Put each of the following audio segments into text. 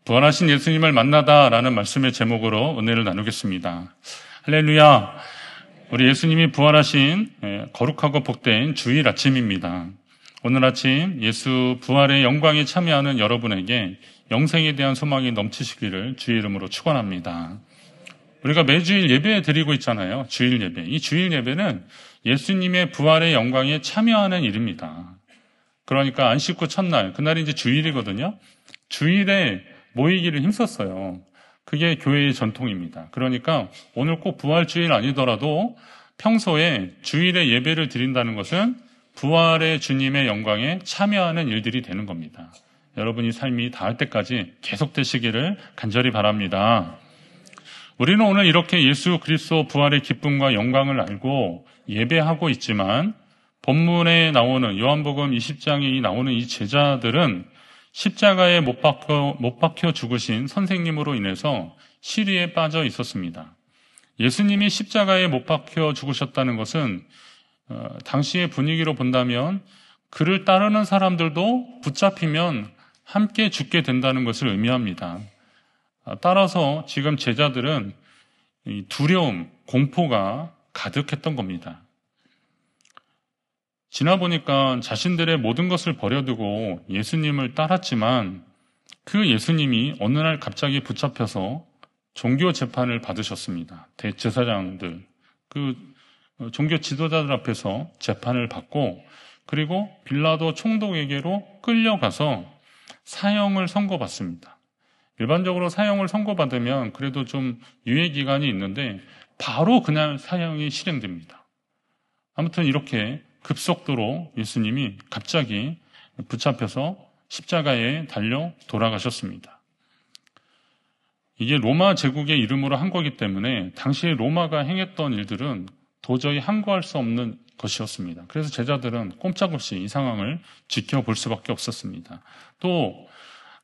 부활하신 예수님을 만나다라는 말씀의 제목으로 은혜를 나누겠습니다. 할렐루야. 우리 예수님이 부활하신 거룩하고 복된 주일 아침입니다. 오늘 아침 예수 부활의 영광에 참여하는 여러분에게 영생에 대한 소망이 넘치시기를 주의 이름으로 축원합니다. 우리가 매주일 예배 드리고 있잖아요. 주일 예배. 이 주일 예배는 예수님의 부활의 영광에 참여하는 일입니다. 그러니까 안식 후 첫날, 그날이 이제 주일이거든요. 주일에 모이기를 힘썼어요. 그게 교회의 전통입니다. 그러니까 오늘 꼭 부활주일 아니더라도 평소에 주일에 예배를 드린다는 것은 부활의 주님의 영광에 참여하는 일들이 되는 겁니다. 여러분이 삶이 닿을 때까지 계속되시기를 간절히 바랍니다. 우리는 오늘 이렇게 예수 그리스도 부활의 기쁨과 영광을 알고 예배하고 있지만 본문에 나오는 요한복음 20장에 나오는 이 제자들은 십자가에 못 박혀 죽으신 선생님으로 인해서 시리에 빠져 있었습니다. 예수님이 십자가에 못 박혀 죽으셨다는 것은 당시의 분위기로 본다면 그를 따르는 사람들도 붙잡히면 함께 죽게 된다는 것을 의미합니다. 따라서 지금 제자들은 두려움, 공포가 가득했던 겁니다. 지나보니까 자신들의 모든 것을 버려두고 예수님을 따랐지만 그 예수님이 어느 날 갑자기 붙잡혀서 종교 재판을 받으셨습니다. 대제사장들, 그 종교 지도자들 앞에서 재판을 받고 그리고 빌라도 총독에게로 끌려가서 사형을 선고받습니다. 일반적으로 사형을 선고받으면 그래도 좀 유예 기간이 있는데 바로 그날 사형이 실행됩니다. 아무튼 이렇게 급속도로 예수님이 갑자기 붙잡혀서 십자가에 달려 돌아가셨습니다. 이게 로마 제국의 이름으로 한 거기 때문에 당시에 로마가 행했던 일들은 도저히 항거할 수 없는 것이었습니다. 그래서 제자들은 꼼짝없이 이 상황을 지켜볼 수밖에 없었습니다. 또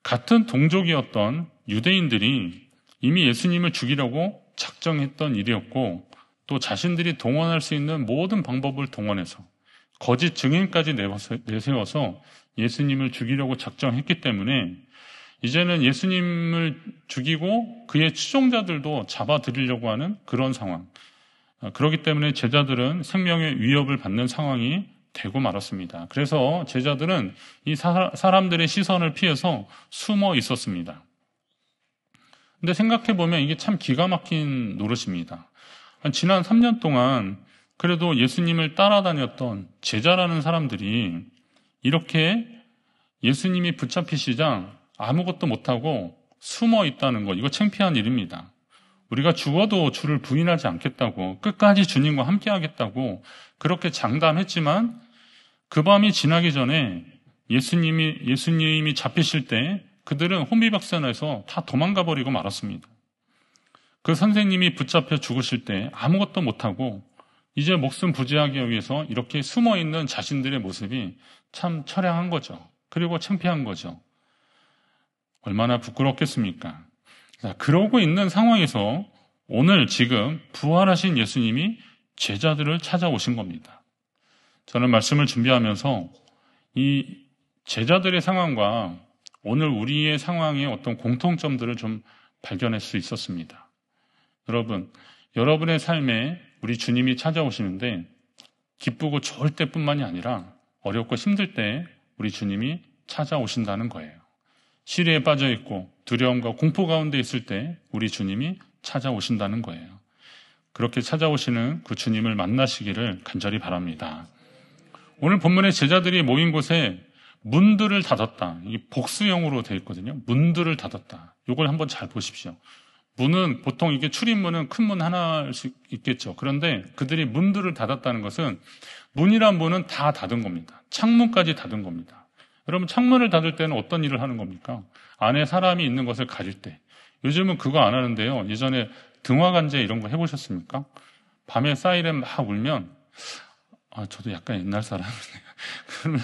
같은 동족이었던 유대인들이 이미 예수님을 죽이려고 작정했던 일이었고 또 자신들이 동원할 수 있는 모든 방법을 동원해서 거짓 증인까지 내세워서 예수님을 죽이려고 작정했기 때문에 이제는 예수님을 죽이고 그의 추종자들도 잡아들이려고 하는 그런 상황. 그렇기 때문에 제자들은 생명의 위협을 받는 상황이 되고 말았습니다. 그래서 제자들은 이 사람들의 시선을 피해서 숨어 있었습니다. 근데 생각해보면 이게 참 기가 막힌 노릇입니다. 지난 3년 동안 그래도 예수님을 따라다녔던 제자라는 사람들이 이렇게 예수님이 붙잡히시자 아무것도 못하고 숨어 있다는 것, 이거 창피한 일입니다. 우리가 죽어도 주를 부인하지 않겠다고, 끝까지 주님과 함께 하겠다고 그렇게 장담했지만 그 밤이 지나기 전에 예수님이 잡히실 때 그들은 혼비백산해서 다 도망가 버리고 말았습니다. 그 선생님이 붙잡혀 죽으실 때 아무것도 못하고 이제 목숨 부지하기 위해서 이렇게 숨어있는 자신들의 모습이 참 처량한 거죠. 그리고 창피한 거죠. 얼마나 부끄럽겠습니까? 자, 그러고 있는 상황에서 오늘 지금 부활하신 예수님이 제자들을 찾아오신 겁니다. 저는 말씀을 준비하면서 이 제자들의 상황과 오늘 우리의 상황의 어떤 공통점들을 좀 발견할 수 있었습니다. 여러분의 삶에 우리 주님이 찾아오시는데 기쁘고 좋을 때뿐만이 아니라 어렵고 힘들 때 우리 주님이 찾아오신다는 거예요. 시리에 빠져 있고 두려움과 공포 가운데 있을 때 우리 주님이 찾아오신다는 거예요. 그렇게 찾아오시는 그 주님을 만나시기를 간절히 바랍니다. 오늘 본문의 제자들이 모인 곳에 문들을 닫았다. 이게 복수형으로 되어 있거든요. 문들을 닫았다. 이걸 한번 잘 보십시오. 문은 보통 이게 출입문은 큰 문 하나씩 있겠죠. 그런데 그들이 문들을 닫았다는 것은 문이란 문은 다 닫은 겁니다. 창문까지 닫은 겁니다. 여러분 창문을 닫을 때는 어떤 일을 하는 겁니까? 안에 사람이 있는 것을 가릴 때. 요즘은 그거 안 하는데요. 예전에 등화관제 이런 거 해보셨습니까? 밤에 사이렌 막 울면 저도 약간 옛날 사람이네요. 그러면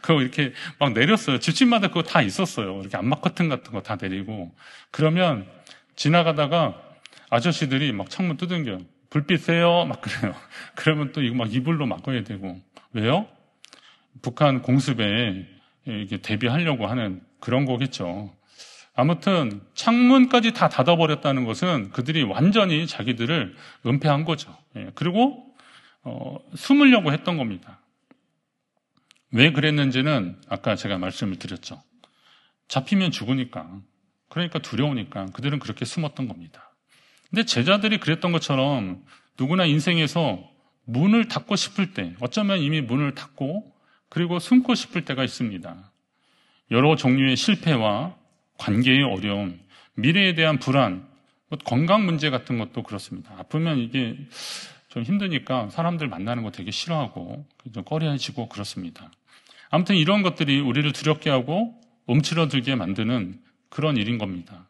그거 이렇게 막 내렸어요. 집집마다 그거 다 있었어요. 이렇게 암막 커튼 같은 거 다 내리고 그러면 지나가다가 아저씨들이 막 창문 두들겨요. 불빛 세요? 막 그래요. 그러면 또 이거 막 이불로 막아야 되고. 왜요? 북한 공습에 이게 대비하려고 하는 그런 거겠죠. 아무튼 창문까지 다 닫아버렸다는 것은 그들이 완전히 자기들을 은폐한 거죠. 그리고 숨으려고 했던 겁니다. 왜 그랬는지는 아까 제가 말씀을 드렸죠. 잡히면 죽으니까, 그러니까 두려우니까 그들은 그렇게 숨었던 겁니다. 근데 제자들이 그랬던 것처럼 누구나 인생에서 문을 닫고 싶을 때, 어쩌면 이미 문을 닫고 그리고 숨고 싶을 때가 있습니다. 여러 종류의 실패와 관계의 어려움, 미래에 대한 불안, 건강 문제 같은 것도 그렇습니다. 아프면 이게 좀 힘드니까 사람들 만나는 거 되게 싫어하고 좀 꺼려지고 그렇습니다. 아무튼 이런 것들이 우리를 두렵게 하고 움츠러들게 만드는 그런 일인 겁니다.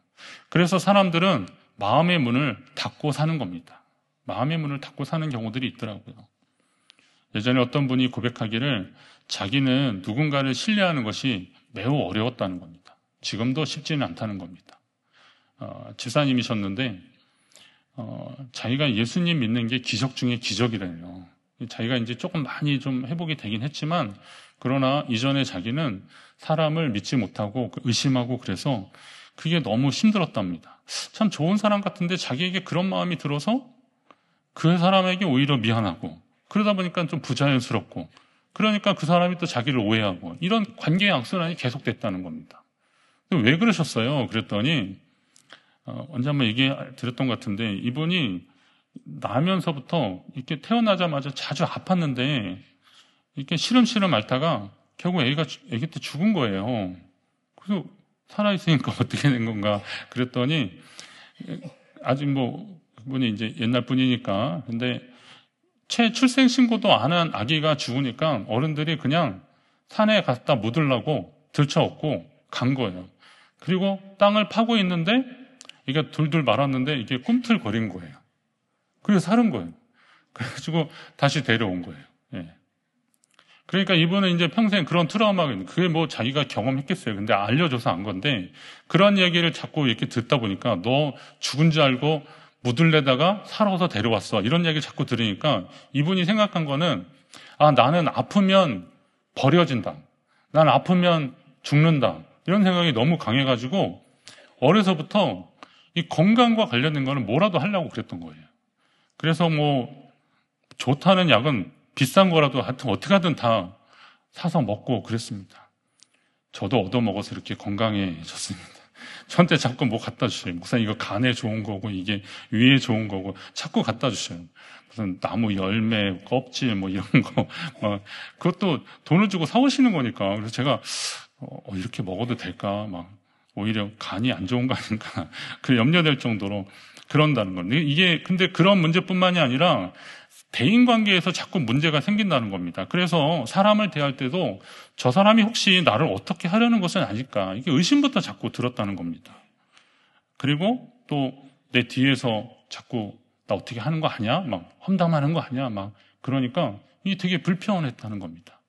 그래서 사람들은 마음의 문을 닫고 사는 겁니다. 마음의 문을 닫고 사는 경우들이 있더라고요. 예전에 어떤 분이 고백하기를 자기는 누군가를 신뢰하는 것이 매우 어려웠다는 겁니다. 지금도 쉽지는 않다는 겁니다. 집사님이셨는데 자기가 예수님 믿는 게 기적 중에 기적이래요. 자기가 이제 조금 많이 좀 회복이 되긴 했지만 그러나 이전에 자기는 사람을 믿지 못하고 의심하고 그래서 그게 너무 힘들었답니다. 참 좋은 사람 같은데 자기에게 그런 마음이 들어서 그 사람에게 오히려 미안하고 그러다 보니까 좀 부자연스럽고 그러니까 그 사람이 또 자기를 오해하고 이런 관계의 악순환이 계속됐다는 겁니다. 왜 그러셨어요? 그랬더니 언제 한번 얘기 드렸던 것 같은데 이분이 나면서부터 이렇게 태어나자마자 자주 아팠는데 이렇게 시름시름 앓다가 결국 아기 때 죽은 거예요. 그래서 살아있으니까 어떻게 된 건가 그랬더니 아직 그분이 이제 옛날 분이니까 근데 채 출생 신고도 안 한 아기가 죽으니까 어른들이 그냥 산에 갔다 묻으려고 들쳐업고 간 거예요. 그리고 땅을 파고 있는데 이게 둘둘 말았는데 이게 꿈틀거린 거예요. 그래서 사는 거예요. 그래가지고 다시 데려온 거예요. 예. 그러니까 이분은 이제 평생 그런 트라우마가 있는, 그게 자기가 경험했겠어요. 근데 알려줘서 안 건데, 그런 얘기를 자꾸 이렇게 듣다 보니까 너 죽은 줄 알고 묻을래다가 살아서 데려왔어. 이런 얘기를 자꾸 들으니까 이분이 생각한 거는, 나는 아프면 버려진다. 난 아프면 죽는다. 이런 생각이 너무 강해가지고, 어려서부터 이 건강과 관련된 거는 뭐라도 하려고 그랬던 거예요. 그래서 좋다는 약은 비싼 거라도 하여튼 어떻게 하든 다 사서 먹고 그랬습니다. 저도 얻어먹어서 이렇게 건강해졌습니다. 저한테 자꾸 갖다 주셔요. 목사님 이거 간에 좋은 거고 이게 위에 좋은 거고 자꾸 갖다 주셔요. 무슨 나무 열매, 껍질 이런 거. 그것도 돈을 주고 사오시는 거니까. 그래서 제가 이렇게 먹어도 될까? 오히려 간이 안 좋은 거 아닌가? 그 염려될 정도로 그런다는 건데 이게 근데 그런 문제뿐만이 아니라 대인관계에서 자꾸 문제가 생긴다는 겁니다. 그래서 사람을 대할 때도 저 사람이 혹시 나를 어떻게 하려는 것은 아닐까 이게 의심부터 자꾸 들었다는 겁니다. 그리고 또 내 뒤에서 자꾸 나 어떻게 하는 거 아니야? 험담하는 거 아니야? 그러니까 이게 되게 불편했다는 겁니다.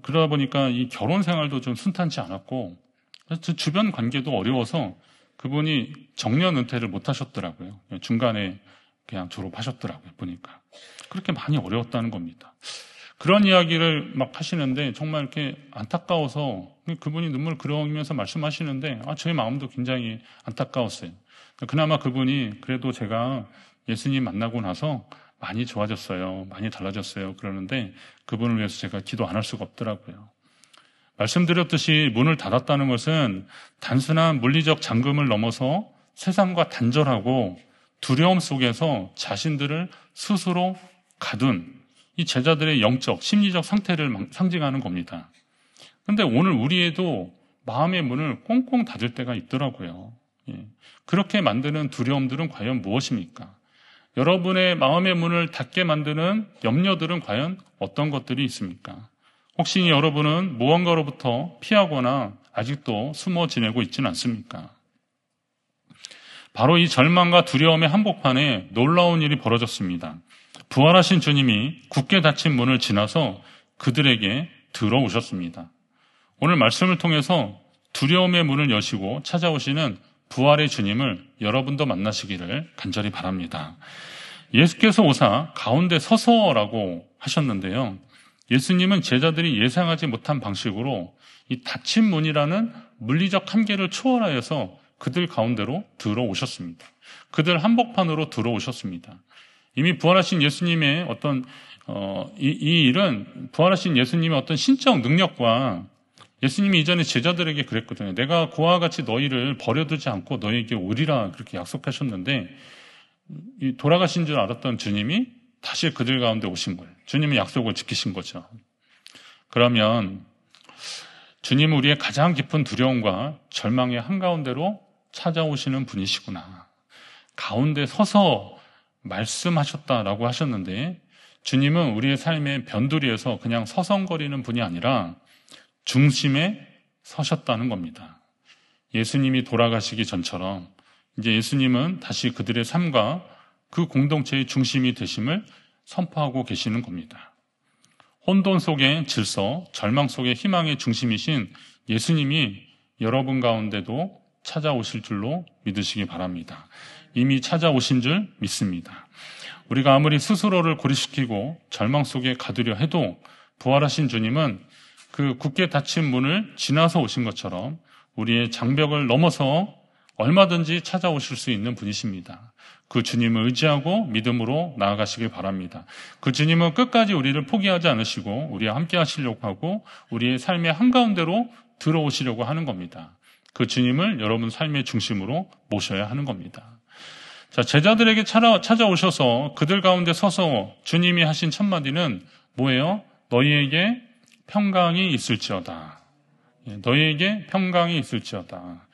그러다 보니까 이 결혼 생활도 좀 순탄치 않았고 주변 관계도 어려워서 그분이 정년 은퇴를 못 하셨더라고요. 중간에 그냥 졸업하셨더라고요, 보니까. 그렇게 많이 어려웠다는 겁니다. 그런 이야기를 하시는데 정말 이렇게 안타까워서 그분이 눈물 그러면서 말씀하시는데 저의 마음도 굉장히 안타까웠어요. 그나마 그분이 그래도 제가 예수님 만나고 나서 많이 좋아졌어요. 많이 달라졌어요. 그러는데 그분을 위해서 제가 기도 안 할 수가 없더라고요. 말씀드렸듯이 문을 닫았다는 것은 단순한 물리적 잠금을 넘어서 세상과 단절하고 두려움 속에서 자신들을 스스로 가둔 이 제자들의 영적, 심리적 상태를 상징하는 겁니다. 그런데 오늘 우리에도 마음의 문을 꽁꽁 닫을 때가 있더라고요. 그렇게 만드는 두려움들은 과연 무엇입니까? 여러분의 마음의 문을 닫게 만드는 염려들은 과연 어떤 것들이 있습니까? 혹시 여러분은 무언가로부터 피하거나 아직도 숨어 지내고 있지는 않습니까? 바로 이 절망과 두려움의 한복판에 놀라운 일이 벌어졌습니다. 부활하신 주님이 굳게 닫힌 문을 지나서 그들에게 들어오셨습니다. 오늘 말씀을 통해서 두려움의 문을 여시고 찾아오시는 부활의 주님을 여러분도 만나시기를 간절히 바랍니다. 예수께서 오사 가운데 서서라고 하셨는데요. 예수님은 제자들이 예상하지 못한 방식으로 이 닫힌 문이라는 물리적 한계를 초월하여서 그들 가운데로 들어오셨습니다. 그들 한복판으로 들어오셨습니다. 이미 부활하신 예수님의 어떤 이 일은 부활하신 예수님의 어떤 신적 능력과 예수님이 이전에 제자들에게 그랬거든요. 내가 그와 같이 너희를 버려두지 않고 너희에게 오리라 그렇게 약속하셨는데 이 돌아가신 줄 알았던 주님이 다시 그들 가운데 오신 거예요. 주님은 약속을 지키신 거죠. 그러면 주님은 우리의 가장 깊은 두려움과 절망의 한가운데로 찾아오시는 분이시구나. 가운데 서서 말씀하셨다라고 하셨는데 주님은 우리의 삶의 변두리에서 그냥 서성거리는 분이 아니라 중심에 서셨다는 겁니다. 예수님이 돌아가시기 전처럼 이제 예수님은 다시 그들의 삶과 그 공동체의 중심이 되심을 선포하고 계시는 겁니다. 혼돈 속의 질서, 절망 속의 희망의 중심이신 예수님이 여러분 가운데도 찾아오실 줄로 믿으시기 바랍니다. 이미 찾아오신 줄 믿습니다. 우리가 아무리 스스로를 고립시키고 절망 속에 가두려 해도 부활하신 주님은 그 굳게 닫힌 문을 지나서 오신 것처럼 우리의 장벽을 넘어서 얼마든지 찾아오실 수 있는 분이십니다. 그 주님을 의지하고 믿음으로 나아가시길 바랍니다. 그 주님은 끝까지 우리를 포기하지 않으시고 우리와 함께 하시려고 하고 우리의 삶의 한가운데로 들어오시려고 하는 겁니다. 그 주님을 여러분 삶의 중심으로 모셔야 하는 겁니다. 자, 제자들에게 찾아오셔서 그들 가운데 서서 주님이 하신 첫마디는 뭐예요? 너희에게 평강이 있을지어다. 너희에게 평강이 있을지어다.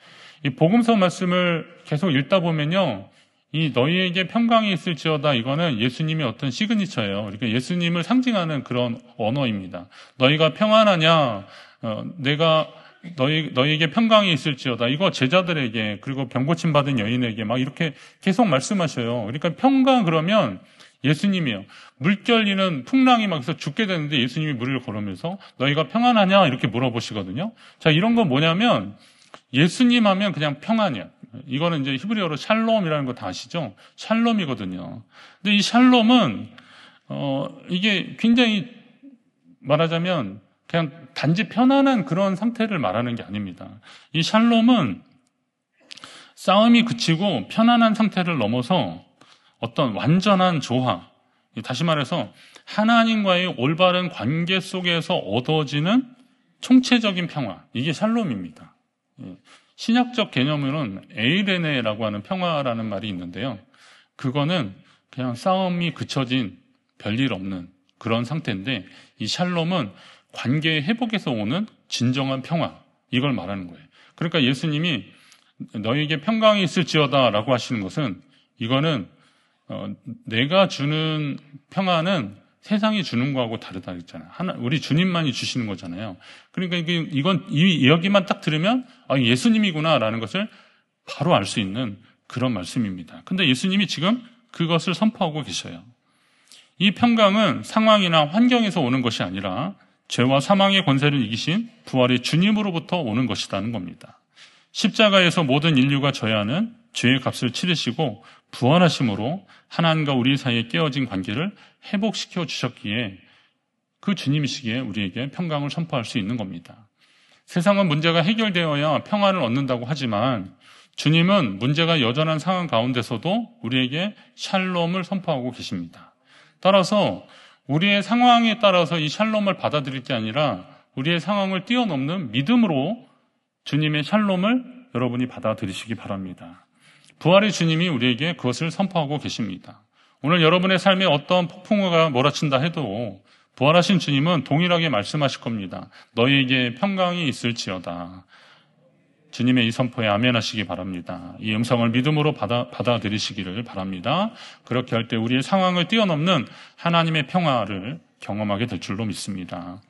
이 복음서 말씀을 계속 읽다 보면요. 이 너희에게 평강이 있을지어다 이거는 예수님의 어떤 시그니처예요. 그러니까 예수님을 상징하는 그런 언어입니다. 너희가 평안하냐? 내가 너희에게 평강이 있을지어다. 이거 제자들에게 그리고 병고침 받은 여인에게 막 이렇게 계속 말씀하셔요. 그러니까 평강 그러면 예수님이에요. 물결리는 풍랑이 막 해서 죽게 되는데 예수님이 물을 걸으면서 너희가 평안하냐? 이렇게 물어보시거든요. 자, 이런 건 뭐냐면 예수님 하면 그냥 평안이야. 이거는 이제 히브리어로 샬롬이라는 거 다 아시죠? 샬롬이거든요. 근데 이 샬롬은 이게 굉장히 말하자면 그냥 단지 편안한 그런 상태를 말하는 게 아닙니다. 이 샬롬은 싸움이 그치고 편안한 상태를 넘어서 어떤 완전한 조화, 다시 말해서 하나님과의 올바른 관계 속에서 얻어지는 총체적인 평화, 이게 샬롬입니다. 신약적 개념으로는 에이레네라고 하는 평화라는 말이 있는데요. 그거는 그냥 싸움이 그쳐진 별일 없는 그런 상태인데 이 샬롬은 관계의 회복에서 오는 진정한 평화, 이걸 말하는 거예요. 그러니까 예수님이 너에게 평강이 있을지어다 라고 하시는 것은 이거는 내가 주는 평화는 세상이 주는 거하고 다르다 했잖아요. 우리 주님만이 주시는 거잖아요. 그러니까 이건 이 이야기만 딱 들으면 예수님이구나라는 것을 바로 알 수 있는 그런 말씀입니다. 근데 예수님이 지금 그것을 선포하고 계셔요. 이 평강은 상황이나 환경에서 오는 것이 아니라 죄와 사망의 권세를 이기신 부활의 주님으로부터 오는 것이라는 겁니다. 십자가에서 모든 인류가 져야 하는 죄의 값을 치르시고 부활하심으로 하나님과 우리 사이에 깨어진 관계를 회복시켜 주셨기에 그 주님이시기에 우리에게 평강을 선포할 수 있는 겁니다. 세상은 문제가 해결되어야 평안을 얻는다고 하지만 주님은 문제가 여전한 상황 가운데서도 우리에게 샬롬을 선포하고 계십니다. 따라서 우리의 상황에 따라서 이 샬롬을 받아들일 게 아니라 우리의 상황을 뛰어넘는 믿음으로 주님의 샬롬을 여러분이 받아들이시기 바랍니다. 부활의 주님이 우리에게 그것을 선포하고 계십니다. 오늘 여러분의 삶에 어떤 폭풍우가 몰아친다 해도 부활하신 주님은 동일하게 말씀하실 겁니다. 너희에게 평강이 있을지어다. 주님의 이 선포에 아멘 하시기 바랍니다. 이 음성을 믿음으로 받아들이시기를 바랍니다. 그렇게 할 때 우리의 상황을 뛰어넘는 하나님의 평화를 경험하게 될 줄로 믿습니다.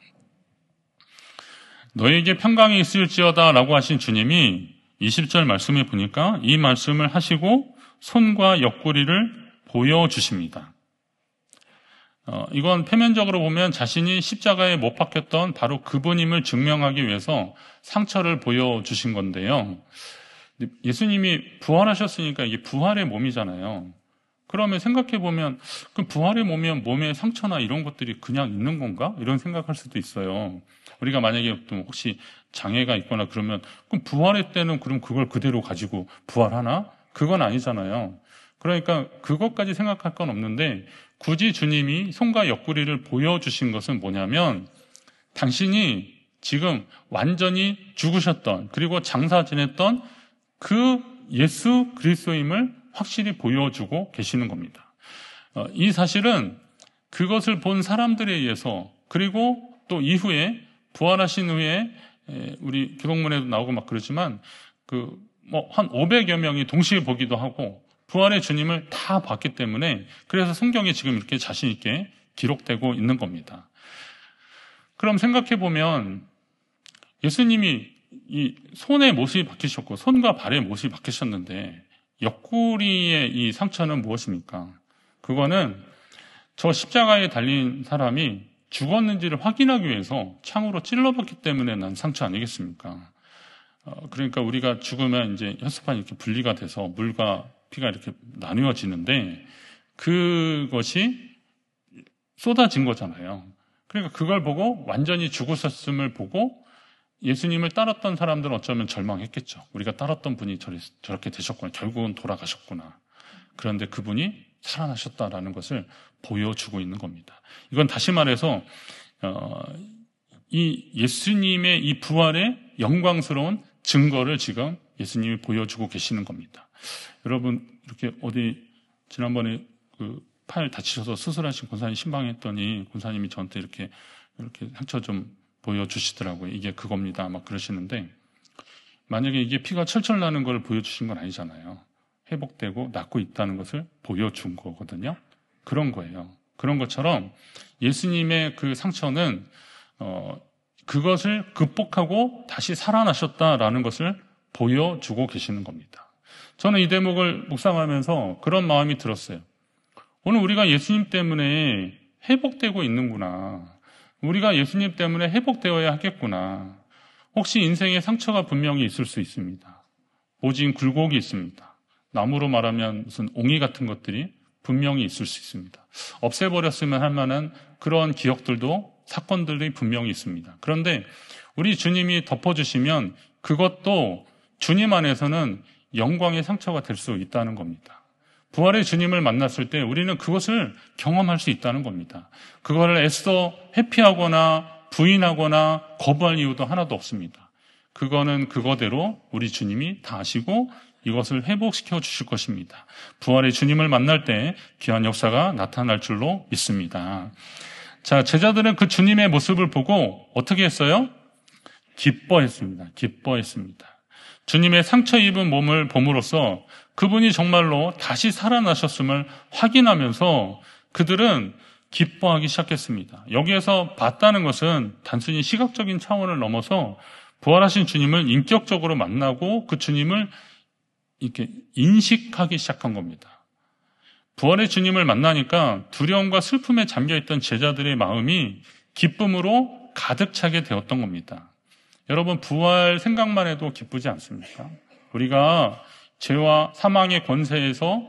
너희에게 평강이 있을지어다 라고 하신 주님이 20절 말씀에 보니까 이 말씀을 하시고 손과 옆구리를 보여주십니다. 이건 표면적으로 보면 자신이 십자가에 못 박혔던 바로 그분임을 증명하기 위해서 상처를 보여주신 건데요. 예수님이 부활하셨으니까 이게 부활의 몸이잖아요. 그러면 생각해보면 그 부활의 몸이면 몸에 상처나 이런 것들이 그냥 있는 건가? 이런 생각할 수도 있어요. 우리가 만약에 또 혹시 장애가 있거나 그러면 그럼 부활의 때는 그럼 그걸 그대로 가지고 부활하나? 그건 아니잖아요. 그러니까 그것까지 생각할 건 없는데 굳이 주님이 손과 옆구리를 보여주신 것은 뭐냐면 당신이 지금 완전히 죽으셨던 그리고 장사 지냈던 그 예수 그리스도임을 확실히 보여주고 계시는 겁니다. 이 사실은 그것을 본 사람들에 의해서 그리고 또 이후에 부활하신 후에 우리 기독문에도 나오고 막 그러지만 한 500여 명이 동시에 보기도 하고 부활의 주님을 다 봤기 때문에 그래서 성경에 지금 이렇게 자신 있게 기록되고 있는 겁니다. 그럼 생각해 보면 예수님이 이 손의 못이 박히셨고 손과 발의 못이 박히셨는데 옆구리의 이 상처는 무엇입니까? 그거는 저 십자가에 달린 사람이 죽었는지를 확인하기 위해서 창으로 찔러봤기 때문에 난 상처 아니겠습니까? 그러니까 우리가 죽으면 이제 혈소판이 이렇게 분리가 돼서 물과 피가 이렇게 나누어지는데 그것이 쏟아진 거잖아요. 그러니까 그걸 보고 완전히 죽으셨음을 보고 예수님을 따랐던 사람들은 어쩌면 절망했겠죠. 우리가 따랐던 분이 저렇게 되셨구나. 결국은 돌아가셨구나. 그런데 그분이 살아나셨다라는 것을 보여주고 있는 겁니다. 이건 다시 말해서 이 예수님의 이 부활의 영광스러운 증거를 지금 예수님이 보여주고 계시는 겁니다. 여러분 이렇게 어디 지난번에 팔 다치셔서 수술하신 권사님 신방했더니 권사님이 저한테 이렇게 상처 좀 보여주시더라고요. 이게 그겁니다. 막 그러시는데 만약에 이게 피가 철철 나는 걸 보여주신 건 아니잖아요. 회복되고 낫고 있다는 것을 보여준 거거든요. 그런 거예요. 그런 것처럼 예수님의 그 상처는 그것을 극복하고 다시 살아나셨다라는 것을 보여주고 계시는 겁니다. 저는 이 대목을 묵상하면서 그런 마음이 들었어요. 오늘 우리가 예수님 때문에 회복되고 있는구나. 우리가 예수님 때문에 회복되어야 하겠구나. 혹시 인생에 상처가 분명히 있을 수 있습니다. 모진 굴곡이 있습니다. 나무로 말하면 무슨 옹이 같은 것들이 분명히 있을 수 있습니다. 없애버렸으면 할 만한 그런 기억들도 사건들이 분명히 있습니다. 그런데 우리 주님이 덮어주시면 그것도 주님 안에서는 영광의 상처가 될 수 있다는 겁니다. 부활의 주님을 만났을 때 우리는 그것을 경험할 수 있다는 겁니다. 그거를 애써 회피하거나 부인하거나 거부할 이유도 하나도 없습니다. 그거는 그거대로 우리 주님이 다 아시고 이것을 회복시켜 주실 것입니다. 부활의 주님을 만날 때 귀한 역사가 나타날 줄로 믿습니다. 자, 제자들은 그 주님의 모습을 보고 어떻게 했어요? 기뻐했습니다. 기뻐했습니다. 주님의 상처 입은 몸을 봄으로써 그분이 정말로 다시 살아나셨음을 확인하면서 그들은 기뻐하기 시작했습니다. 여기에서 봤다는 것은 단순히 시각적인 차원을 넘어서 부활하신 주님을 인격적으로 만나고 그 주님을 이렇게 인식하기 시작한 겁니다. 부활의 주님을 만나니까 두려움과 슬픔에 잠겨있던 제자들의 마음이 기쁨으로 가득 차게 되었던 겁니다. 여러분, 부활 생각만 해도 기쁘지 않습니까? 우리가 죄와 사망의 권세에서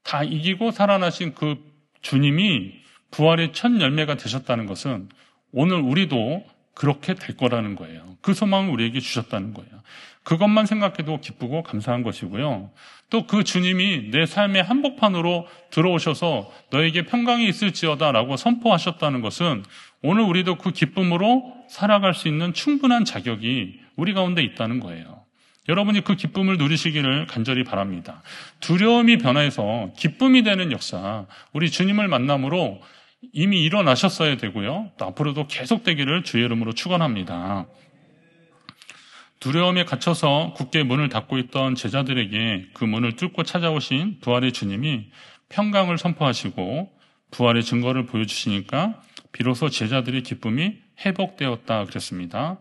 다 이기고 살아나신 그 주님이 부활의 첫 열매가 되셨다는 것은 오늘 우리도 그렇게 될 거라는 거예요. 그 소망을 우리에게 주셨다는 거예요. 그것만 생각해도 기쁘고 감사한 것이고요. 또 그 주님이 내 삶의 한복판으로 들어오셔서 너에게 평강이 있을지어다라고 선포하셨다는 것은 오늘 우리도 그 기쁨으로 살아갈 수 있는 충분한 자격이 우리 가운데 있다는 거예요. 여러분이 그 기쁨을 누리시기를 간절히 바랍니다. 두려움이 변화해서 기쁨이 되는 역사, 우리 주님을 만남으로 이미 일어나셨어야 되고요. 또 앞으로도 계속되기를 주의 이름으로 축원합니다. 두려움에 갇혀서 굳게 문을 닫고 있던 제자들에게 그 문을 뚫고 찾아오신 부활의 주님이 평강을 선포하시고 부활의 증거를 보여주시니까 비로소 제자들의 기쁨이 회복되었다 그랬습니다.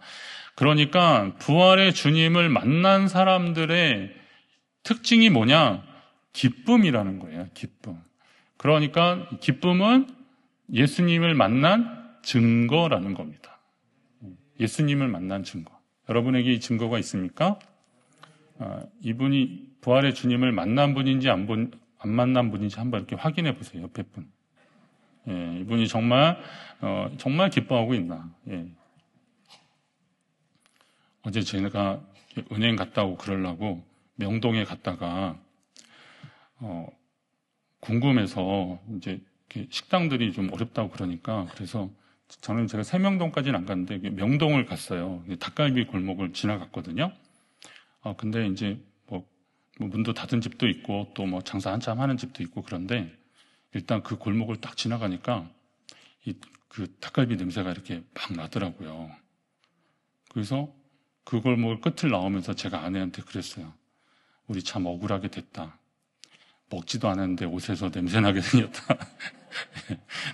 그러니까 부활의 주님을 만난 사람들의 특징이 뭐냐? 기쁨이라는 거예요. 기쁨. 그러니까 기쁨은 예수님을 만난 증거라는 겁니다. 예수님을 만난 증거. 여러분에게 이 증거가 있습니까? 이분이 부활의 주님을 만난 분인지 안 안 만난 분인지 한번 이렇게 확인해 보세요. 옆에 분. 예, 이분이 정말 기뻐하고 있나. 예. 어제 제가 은행 갔다 오고 그러려고 명동에 갔다가, 궁금해서 이제 식당들이 좀 어렵다고 그러니까, 그래서 저는 제가 세명동까지는 안 갔는데 명동을 갔어요. 닭갈비 골목을 지나갔거든요. 근데 이제 뭐 문도 닫은 집도 있고 또 뭐 장사 한참 하는 집도 있고 그런데 일단 그 골목을 딱 지나가니까 그 닭갈비 냄새가 이렇게 막 나더라고요. 그래서 그 골목을 끝을 나오면서 제가 아내한테 그랬어요. 우리 참 억울하게 됐다. 먹지도 않았는데 옷에서 냄새나게 생겼다.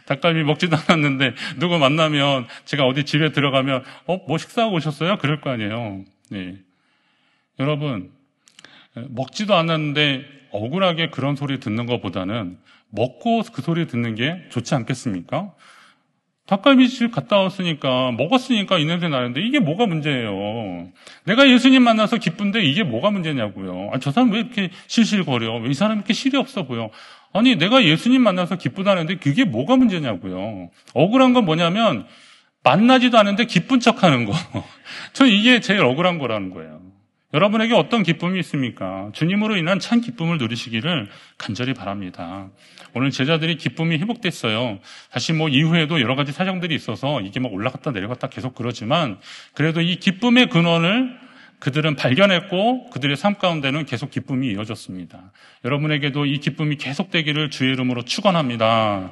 닭갈비 먹지도 않았는데 누구 만나면 제가 어디 집에 들어가면 뭐 식사하고 오셨어요? 그럴 거 아니에요. 네. 여러분, 먹지도 않았는데 억울하게 그런 소리 듣는 것보다는 먹고 그 소리 듣는 게 좋지 않겠습니까? 닭갈비집 갔다 왔으니까, 먹었으니까 이 냄새 나는데 이게 뭐가 문제예요? 내가 예수님 만나서 기쁜데 이게 뭐가 문제냐고요. 저 사람 왜 이렇게 실실거려? 왜 이 사람 이렇게 실이 없어 보여? 아니, 내가 예수님 만나서 기쁘다는데 그게 뭐가 문제냐고요. 억울한 건 뭐냐면 만나지도 않은데 기쁜 척하는 거. 전 이게 제일 억울한 거라는 거예요. 여러분에게 어떤 기쁨이 있습니까? 주님으로 인한 참 기쁨을 누리시기를 간절히 바랍니다. 오늘 제자들이 기쁨이 회복됐어요. 사실 뭐 이후에도 여러 가지 사정들이 있어서 이게 막 올라갔다 내려갔다 계속 그러지만 그래도 이 기쁨의 근원을 그들은 발견했고 그들의 삶 가운데는 계속 기쁨이 이어졌습니다. 여러분에게도 이 기쁨이 계속되기를 주의 이름으로 축원합니다.